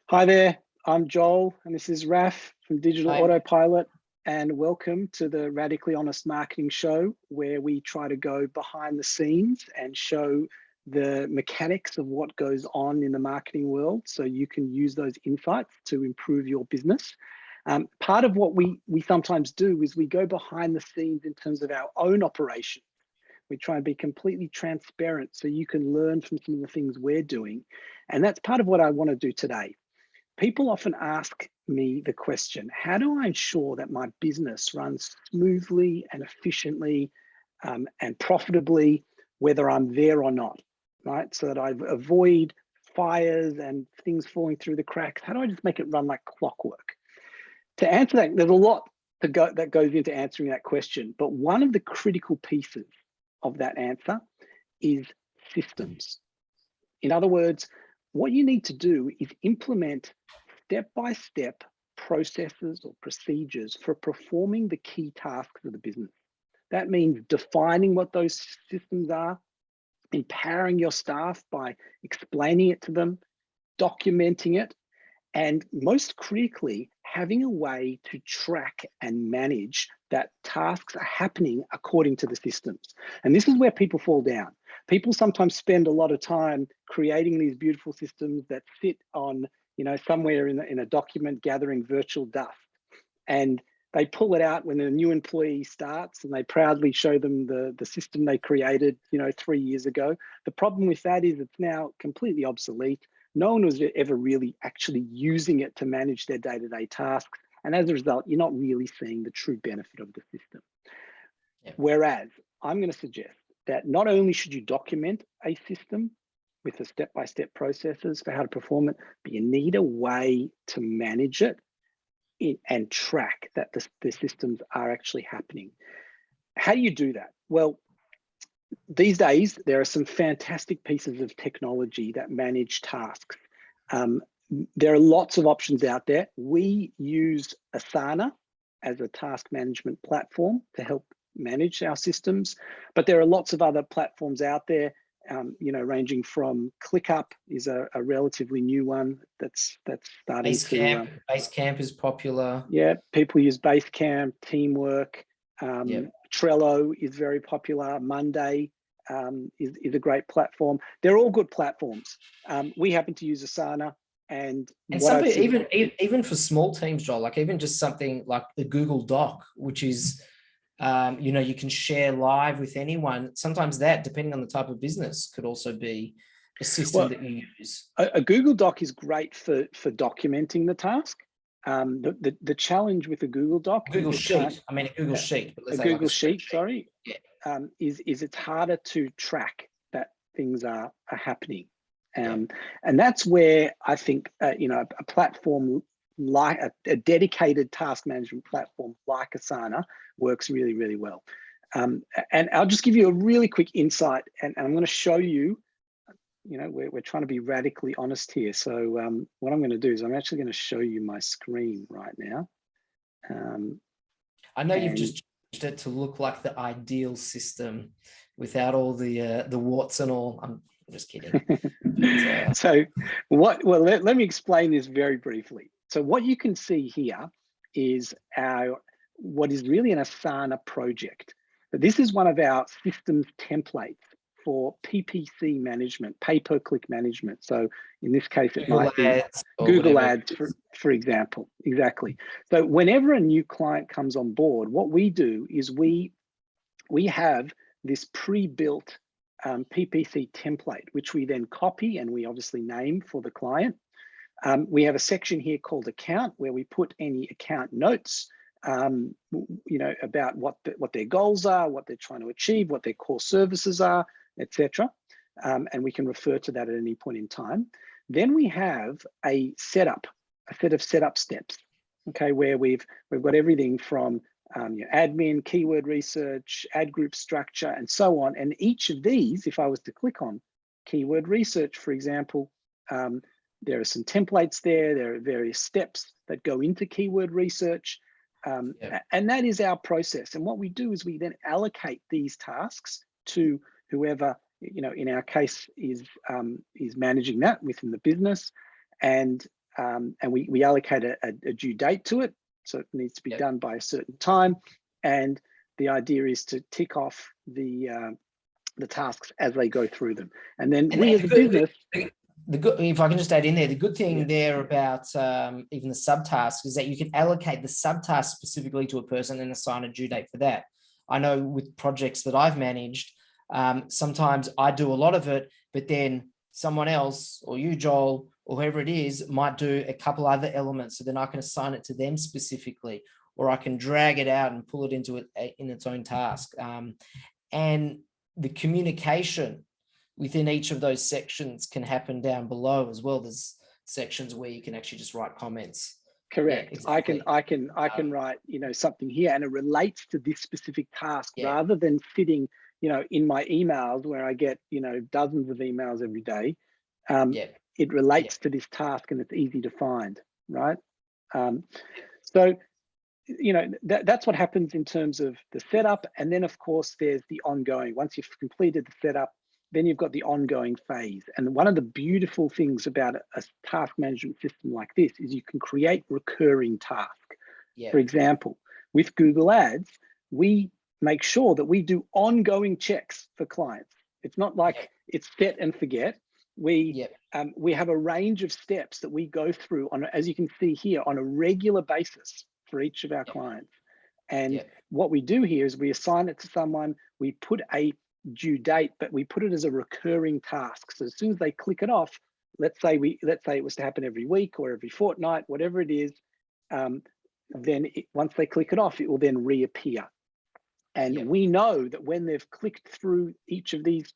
Hi there, I'm Joel, and this is Raf from Digital Hi. Autopilot, and welcome to the Radically Honest Marketing Show, where we try to go behind the scenes and show the mechanics of what goes on in the marketing world so you can use those insights to improve your business. Part of what we sometimes do is we go behind the scenes in terms of our own operation. We try and be completely transparent so you can learn from some of the things we're doing. And that's part of what I want to do today. People often ask me the question, how do I ensure that my business runs smoothly and efficiently and profitably, whether I'm there or not, right? So that I avoid fires and things falling through the cracks. How do I just make it run like clockwork? To answer that, there's a lot that goes into answering that question, but one of the critical pieces of that answer is systems. In other words, what you need to do is implement step-by-step processes or procedures for performing the key tasks of the business. That means defining what those systems are, empowering your staff by explaining it to them, documenting it, and most critically, having a way to track and manage that tasks are happening according to the systems. And this is where people fall down. People sometimes spend a lot of time creating these beautiful systems that sit on, somewhere in a document gathering virtual dust. And they pull it out when a new employee starts and they proudly show them the system they created, 3 years ago. The problem with that is it's now completely obsolete. No one was ever really actually using it to manage their day-to-day tasks. And as a result, you're not really seeing the true benefit of the system. Yeah. Whereas I'm going to suggest that not only should you document a system with the step-by-step processes for how to perform it, but you need a way to manage it and track that the systems are actually happening. How do you do that? Well, these days, there are some fantastic pieces of technology that manage tasks. There are lots of options out there. We use Asana as a task management platform to help manage our systems, but there are lots of other platforms out there, ranging from ClickUp is a relatively new one that's starting to... Basecamp is popular. Yeah, people use Basecamp, Teamwork. Trello is very popular. Monday is a great platform. They're all good platforms. We happen to use Asana, and something even for small teams, Joel, like even just something like the Google Doc, which is you can share live with anyone. Sometimes that, depending on the type of business, could also be a system that you use. A Google Doc is great for documenting the task. The challenge with a Google Doc, a Google Sheet. But a Google Sheet. Sorry, yeah. is it's harder to track that things are happening, and that's where I think a platform like a dedicated task management platform like Asana works really, really well. And I'll just give you a really quick insight, and I'm going to show you. We're trying to be radically honest here. So what I'm going to do is I'm actually going to show you my screen right now. I know you've just changed it to look like the ideal system without all the warts and all. I'm just kidding. But, so let me explain this very briefly. So what you can see here is what is really an Asana project. But this is one of our systems templates for PPC management, pay-per-click management. So in this case, it might be Google Ads, for example. Exactly. So whenever a new client comes on board, what we do is we have this pre-built PPC template, which we then copy and we obviously name for the client. We have a section here called account where we put any account notes, about what their goals are, what they're trying to achieve, what their core services are, etc. And we can refer to that at any point in time. Then we have a set of setup steps, okay, where we've got everything from admin, keyword research, ad group structure, and so on. And each of these, if I was to click on keyword research, for example, there are some templates there. There are various steps that go into keyword research. And that is our process. And what we do is we then allocate these tasks to whoever, in our case, is managing that within the business. And and we allocate a due date to it. So it needs to be done by a certain time. And the idea is to tick off the tasks as they go through them. And then we as a business... The good, if I can just add in there, the good thing there about even the subtasks is that you can allocate the subtask specifically to a person and assign a due date for that. I know with projects that I've managed, sometimes I do a lot of it, but then someone else, or you, Joel, or whoever it is, might do a couple other elements. So then I can assign it to them specifically, or I can drag it out and pull it into it in its own task. And the communication within each of those sections can happen down below as well. There's sections where you can actually just write comments. Correct. Yeah, exactly. I can write, something here, and it relates to this specific task rather than sitting, in my emails where I get, dozens of emails every day. It relates to this task, and it's easy to find, right? So, that's what happens in terms of the setup. And then of course there's the ongoing. Once you've completed the setup, then you've got the ongoing phase. And one of the beautiful things about a task management system like this is you can create recurring tasks. For example, with Google Ads, we make sure that we do ongoing checks for clients. It's not like it's set and forget. We have a range of steps that we go through on, as you can see here, on a regular basis for each of our clients. And what we do here is we assign it to someone, we put a due date, but we put it as a recurring task. So as soon as they click it off, let's say it was to happen every week or every fortnight, whatever it is, then once they click it off, it will then reappear. And we know that when they've clicked through each of these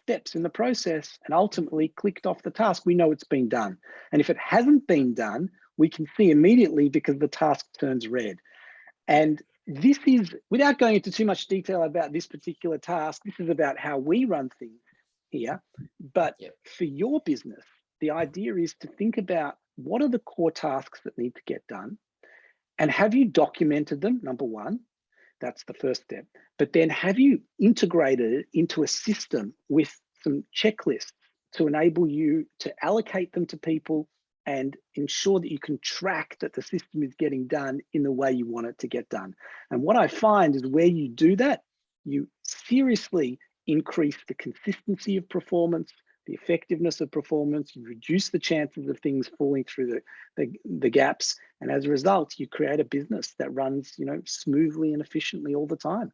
steps in the process and ultimately clicked off the task, we know it's been done. And if it hasn't been done, we can see immediately because the task turns red. And this is, without going into too much detail about this particular task, this is about how we run things here. But for your business, the idea is to think about what are the core tasks that need to get done, and have you documented them, number one. That's the first step. But then have you integrated it into a system with some checklists to enable you to allocate them to people and ensure that you can track that the system is getting done in the way you want it to get done. And what I find is where you do that, you seriously increase the consistency of performance, the effectiveness of performance, you reduce the chances of things falling through the gaps. And as a result, you create a business that runs, smoothly and efficiently all the time.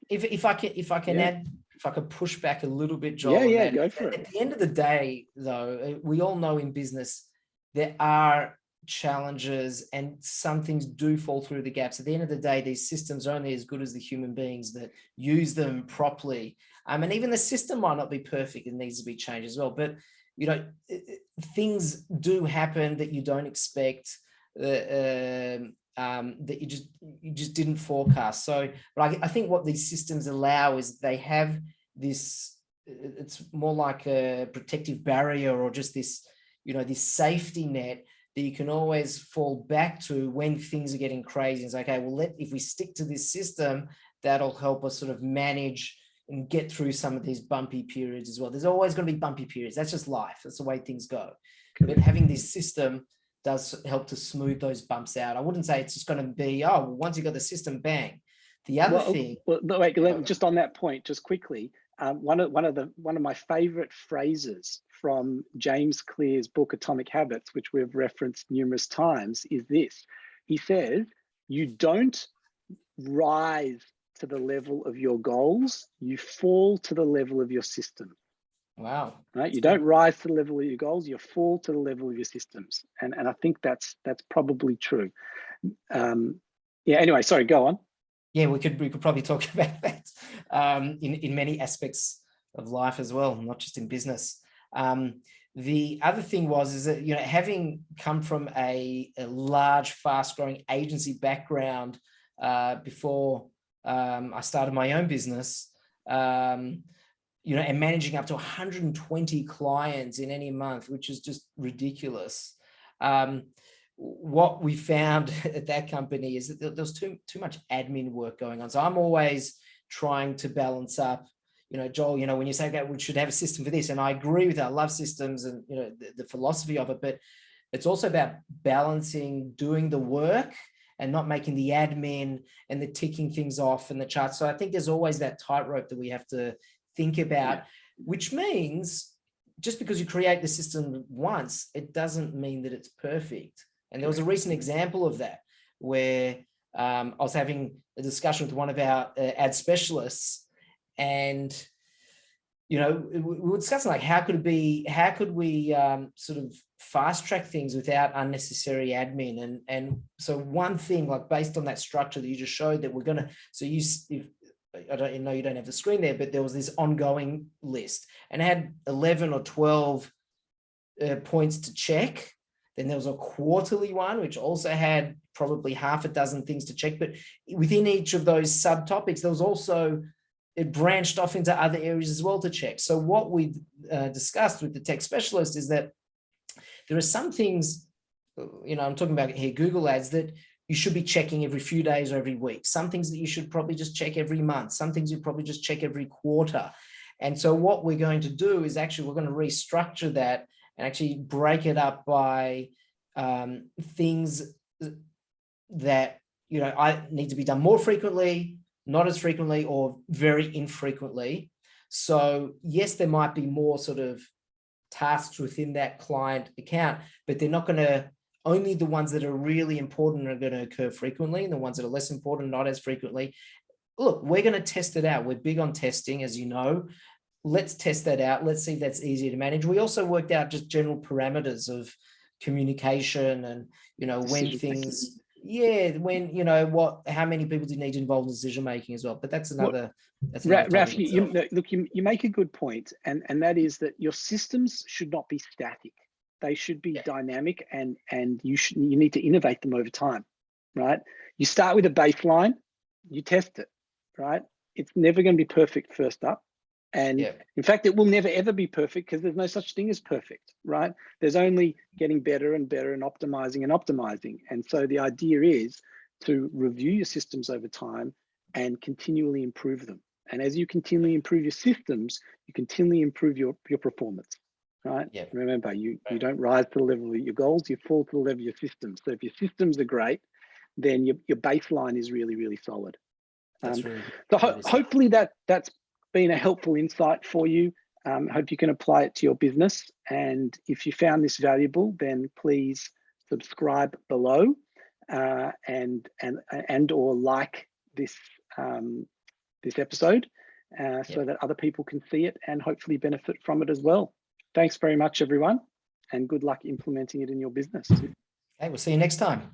If I can add, if I could push back a little bit, Joel. Go for it. At the end of the day, though, we all know in business there are challenges and some things do fall through the gaps. At the end of the day, these systems are only as good as the human beings that use them properly. And even the system might not be perfect, it needs to be changed as well. But things do happen that you don't expect, that you just didn't forecast. So, but I think what these systems allow is they have this, it's more like a protective barrier, or just this, this safety net that you can always fall back to when things are getting crazy. It's like, okay, well, if we stick to this system, that'll help us sort of manage and get through some of these bumpy periods as well. There's always going to be bumpy periods. That's just life. That's the way things go. But having this system does help to smooth those bumps out. I wouldn't say it's just going to be, once you got the system, bang. The other thing. Well, wait, just on that point, just quickly, one of my favorite phrases from James Clear's book Atomic Habits, which we've referenced numerous times, is this. He says, you don't rise to the level of your goals, you fall to the level of your system. Wow. Right? You don't rise to the level of your goals, you fall to the level of your systems. And I think that's probably true. Anyway, sorry, go on. Yeah, we could probably talk about that in many aspects of life as well, not just in business. The other thing is that, having come from a large, fast-growing agency background before I started my own business, and managing up to 120 clients in any month, which is just ridiculous. What we found at that company is that there was too much admin work going on. So I'm always trying to balance up, Joel, when you say that we should have a system for this, and I agree with that. I love systems and, the philosophy of it, but it's also about balancing doing the work and not making the admin and the ticking things off and the charts. So I think there's always that tightrope that we have to think about, which means just because you create the system once, it doesn't mean that it's perfect. And there was a recent example of that where I was having a discussion with one of our ad specialists, and we were discussing like how could we sort of fast track things without unnecessary admin, and so one thing, like based on that structure that you just showed, that we're gonna, so I don't know, you don't have the screen there, but there was this ongoing list and it had 11 or 12 points to check. Then there was a quarterly one, which also had probably half a dozen things to check. But within each of those subtopics, there was also, it branched off into other areas as well to check. So what we discussed with the tech specialist is that there are some things, I'm talking about here, Google Ads, that you should be checking every few days or every week. Some things that you should probably just check every month. Some things you probably just check every quarter. And so what we're going to do is actually, we're going to restructure that and actually break it up by things that, I need to be done more frequently, not as frequently, or very infrequently. So yes, there might be more sort of tasks within that client account, but they're not going to, only the ones that are really important are going to occur frequently, and the ones that are less important, not as frequently. Look, we're going to test it out. We're big on testing, as you know. Let's test that out. Let's see if that's easier to manage. We also worked out just general parameters of communication and, when things, how many people do you need involved in decision making as well. But that's another, Raf, you make a good point, and that is that your systems should not be static. They should be dynamic, and you need to innovate them over time, right? You start with a baseline, you test it, right? It's never going to be perfect first up. And in fact, it will never, ever be perfect, because there's no such thing as perfect, right? There's only getting better and better and optimizing. And so the idea is to review your systems over time and continually improve them. And as you continually improve your systems, you continually improve your performance, right? Remember, you don't rise to the level of your goals, you fall to the level of your systems. So if your systems are great, then your baseline is really, really solid. Hopefully that's been a helpful insight for you. Hope you can apply it to your business. And if you found this valuable, then please subscribe below and or like this this episode so that other people can see it and hopefully benefit from it as well. Thanks very much, everyone, and good luck implementing it in your business. Okay, we'll see you next time.